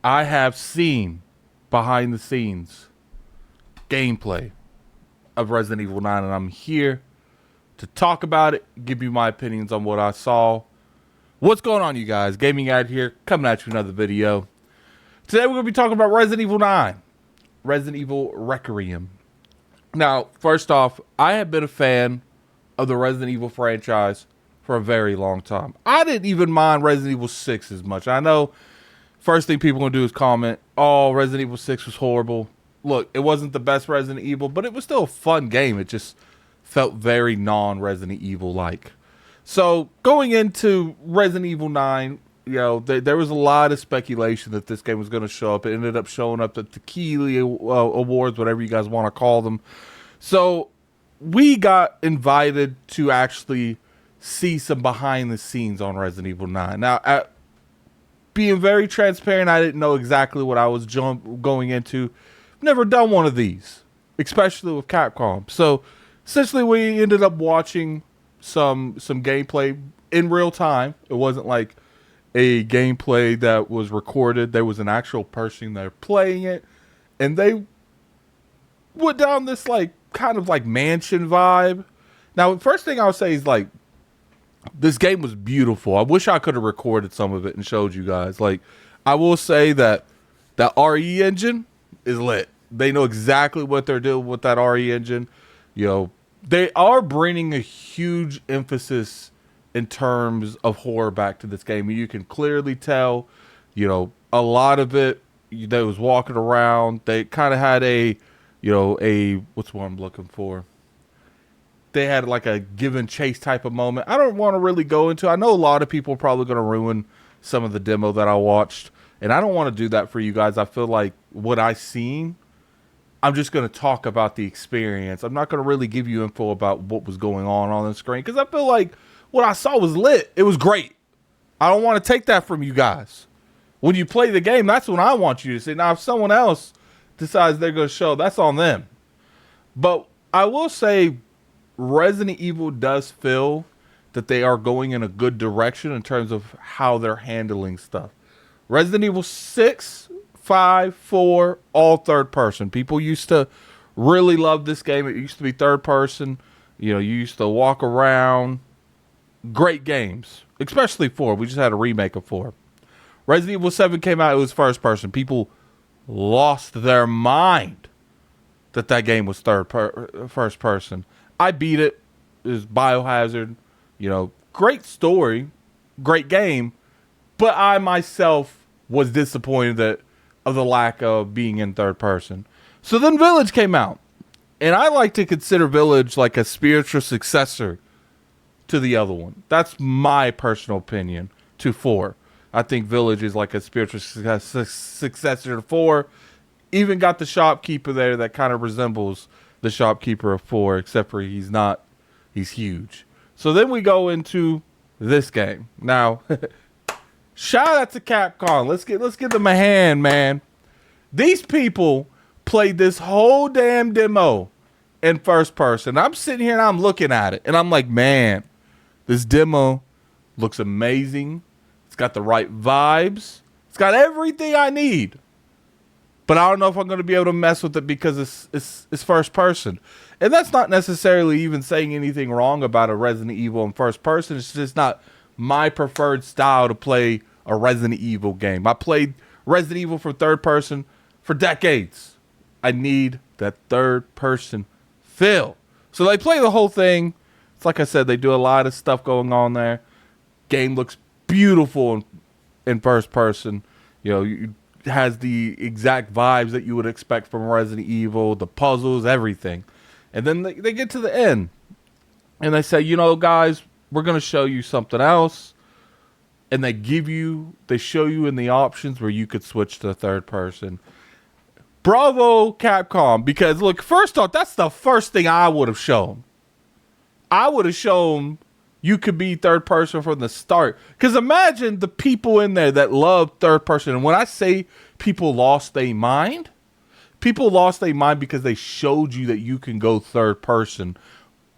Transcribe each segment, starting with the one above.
I have seen behind the scenes gameplay of Resident Evil 9, and I'm here to talk about it, give you my opinions on what I saw. What's going on, you guys? Gaming Ad here, coming at you another video. Today we're going to be talking about Resident Evil 9, Resident Evil Requiem. Now, first off, I have been a fan of the Resident Evil franchise for a very long time. I didn't even mind Resident Evil 6 as much. I know first thing people are going to do is comment, oh, Resident Evil 6 was horrible. Look, it wasn't the best Resident Evil, but it was still a fun game. It just felt very non-Resident Evil-like. So, going into Resident Evil 9, you know, there was a lot of speculation that this game was going to show up. It ended up showing up at the Keighley Awards, whatever you guys want to call them. So, we got invited to actually see some behind the scenes on Resident Evil 9. Now, being very transparent, I didn't know exactly what I was going into. Never done one of these, especially with Capcom. So, essentially, we ended up watching some gameplay in real time. It wasn't like a gameplay that was recorded. There was an actual person there playing it, and they went down this like kind of like mansion vibe. Now, first thing I would say is like this game was beautiful. I wish I could have recorded some of it and showed you guys. Like, I will say that that RE engine is lit. They know exactly what they're doing with that RE engine. You know, they are bringing a huge emphasis in terms of horror back to this game. You can clearly tell, you know, a lot of it, they was walking around. They kind of had a, you know, what's what I'm looking for? They had like a give and chase type of moment. I don't want to really go into, I know a lot of people are probably going to ruin some of the demo that I watched, and I don't want to do that for you guys. I feel like what I seen, I'm just going to talk about the experience. I'm not going to really give you info about what was going on the screen, because I feel like what I saw was lit. It was great. I don't want to take that from you guys. When you play the game, that's when I want you to see. Now, if someone else decides they're going to show, that's on them. But I will say Resident Evil does feel that they are going in a good direction in terms of how they're handling stuff. Resident Evil 6, 5, 4, all third person. People used to really love this game. It used to be third person. You know, you used to walk around. Great games, especially 4. We just had a remake of 4. Resident Evil 7 came out. It was first person. People lost their mind that game was first person. I beat it. It was Biohazard. You know, great story, great game. But I myself was disappointed of the lack of being in third person. So then Village came out. And I like to consider Village like a spiritual successor to the other one. That's my personal opinion to 4. I think Village is like a spiritual successor to 4. Even got the shopkeeper there that kind of resembles the shopkeeper of 4, except for he's huge. So then we go into this game. Now, shout out to Capcom. Let's give them a hand, man. These people played this whole damn demo in first person. I'm sitting here and I'm looking at it, and I'm like, man, this demo looks amazing. It's got the right vibes. It's got everything I need. But I don't know if I'm going to be able to mess with it because it's first person. And that's not necessarily even saying anything wrong about a Resident Evil in first person. It's just not my preferred style to play a Resident Evil game. I played Resident Evil for third person for decades. I need that third person feel. So they play the whole thing. It's like I said, they do a lot of stuff going on there. Game looks beautiful in first person. You know, it has the exact vibes that you would expect from Resident Evil, the puzzles, everything. And then they get to the end, and they say, you know, guys, we're going to show you something else. And they show you in the options where you could switch to third person. Bravo, Capcom, because look, first off, that's the first thing I would have shown. I would have shown you could be third person from the start. Because imagine the people in there that love third person. And when I say people lost their mind because they showed you that you can go third person.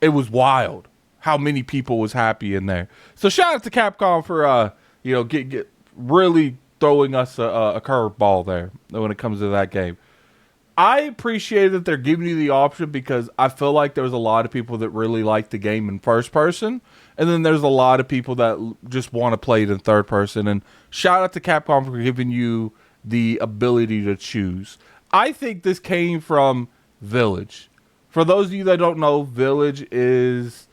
It was wild how many people was happy in there. So shout out to Capcom for, get really throwing us a curveball there when it comes to that game. I appreciate that they're giving you the option because I feel like there's a lot of people that really like the game in first person, and then there's a lot of people that just want to play it in third person. And shout out to Capcom for giving you the ability to choose. I think this came from Village. For those of you that don't know, Village is,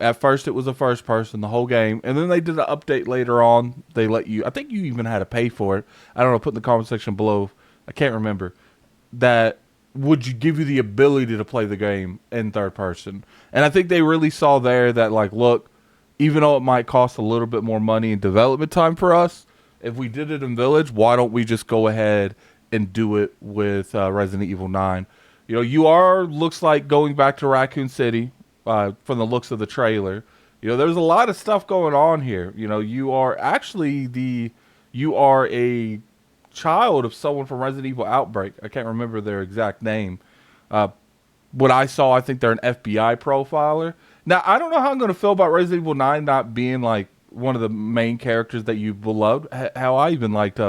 at first it was a first person, the whole game, and then they did an update later on. They let you, I think you even had to pay for it. I don't know, put in the comment section below. I can't remember. That would you give you the ability to play the game in third person. And I think they really saw there that, like, look, even though it might cost a little bit more money and development time for us, if we did it in Village, why don't we just go ahead and do it with Resident Evil 9? Looks like going back to Raccoon City from the looks of the trailer. There's a lot of stuff going on here. You are a child of someone from Resident Evil Outbreak. I can't remember their exact name. What I saw, I think they're an FBI profiler. Now, I don't know how I'm going to feel about Resident Evil 9 not being like one of the main characters that you beloved. How I even liked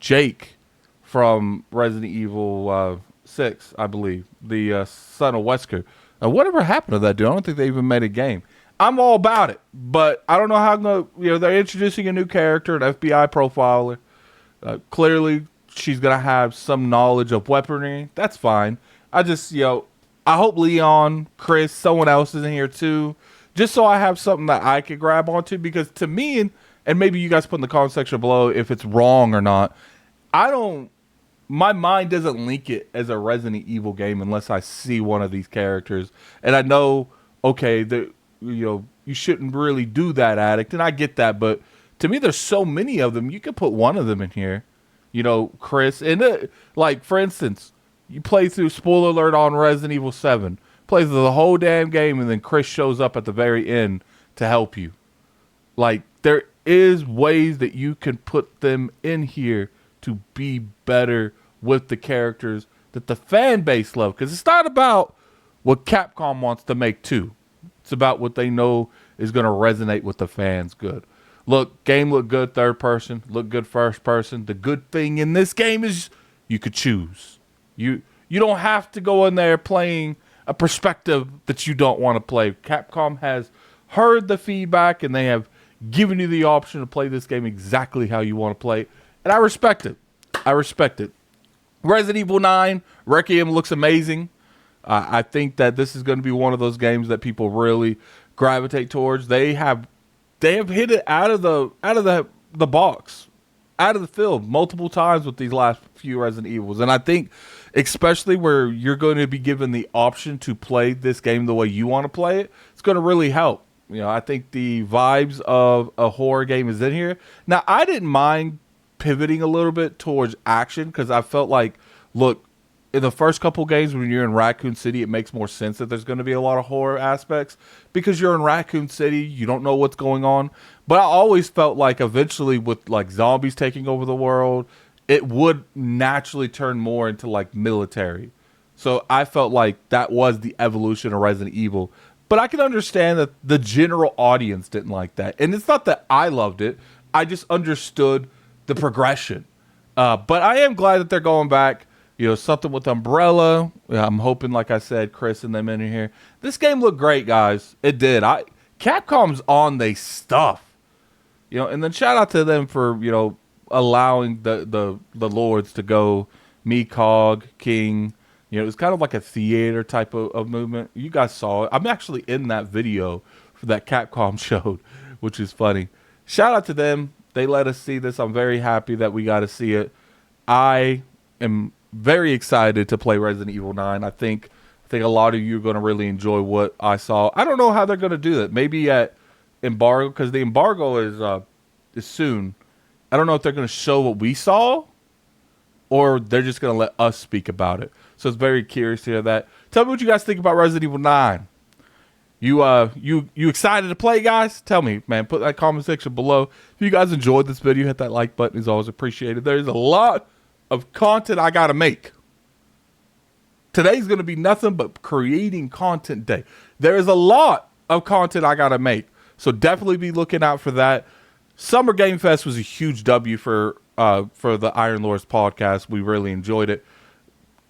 Jake from Resident Evil 6, I believe, the son of Wesker. Whatever happened to that dude? I don't think they even made a game. I'm all about it, but I don't know how I'm going to, they're introducing a new character, an FBI profiler. Clearly, she's going to have some knowledge of weaponry. That's fine. I just, I hope Leon, Chris, someone else is in here too. Just so I have something that I could grab onto. Because to me, and maybe you guys put in the comment section below if it's wrong or not, my mind doesn't link it as a Resident Evil game unless I see one of these characters. And I know, okay, you shouldn't really do that, Addict. And I get that, but to me, there's so many of them. You could put one of them in here, Chris. And like, for instance, you play through, spoiler alert, on Resident Evil 7. Play through the whole damn game, and then Chris shows up at the very end to help you. Like, there is ways that you can put them in here to be better with the characters that the fan base love. Because it's not about what Capcom wants to make too. It's about what they know is going to resonate with the fans good. Look, game look good third person, look good first person. The good thing in this game is you could choose. You don't have to go in there playing a perspective that you don't want to play. Capcom has heard the feedback and they have given you the option to play this game exactly how you want to play it. And I respect it. Resident Evil 9, Requiem looks amazing. I think that this is going to be one of those games that people really gravitate towards. They have hit it out of the box, out of the field multiple times with these last few Resident Evils. And I think especially where you're going to be given the option to play this game the way you want to play it, it's going to really help. I think the vibes of a horror game is in here. Now, I didn't mind pivoting a little bit towards action because I felt like, look, in the first couple games when you're in Raccoon City, it makes more sense that there's going to be a lot of horror aspects because you're in Raccoon City, you don't know what's going on. But I always felt like eventually with like zombies taking over the world, it would naturally turn more into like military. So I felt like that was the evolution of Resident Evil. But I can understand that the general audience didn't like that. And it's not that I loved it. I just understood the progression. But I am glad that they're going back. Something with Umbrella. I'm hoping, like I said, Chris and them in here. This game looked great, guys. It did. Capcom's on their stuff. And then shout out to them for, allowing the lords to go. Cog, King. It was kind of like a theater type of movement. You guys saw it. I'm actually in that video for that Capcom showed, which is funny. Shout out to them. They let us see this. I'm very happy that we got to see it. I am very excited to play Resident Evil 9. I think a lot of you are going to really enjoy what I saw. I don't know how they're going to do that. Maybe at embargo, because the embargo is soon. I don't know if they're going to show what we saw or they're just going to let us speak about it. So it's very curious to hear that. Tell me what you guys think about Resident Evil 9. You excited to play, guys? Tell me, man. Put that comment section below. If you guys enjoyed this video, hit that like button. It's always appreciated. There's a lot of content I gotta make. Today's gonna be nothing but creating content day. There is a lot of content I gotta make, so definitely be looking out for that. Summer Game Fest was a huge W for for the Iron Lords podcast. We really enjoyed it.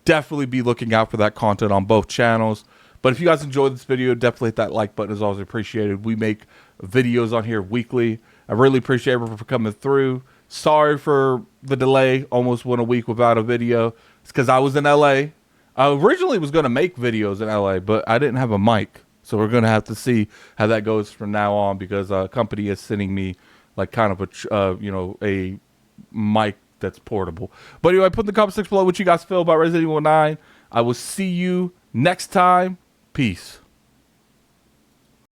Definitely be looking out for that content on both channels. But if you guys enjoyed this video, definitely hit that like button. Is always appreciated. We make videos on here weekly. I really appreciate everyone for coming through. Sorry for the delay. Almost went a week without a video. It's because I was in LA. I originally was going to make videos in LA, but I didn't have a mic. So we're going to have to see how that goes from now on, because a company is sending me like kind of a mic that's portable. But anyway, put in the comment section below what you guys feel about Resident Evil 9. I will see you next time. Peace.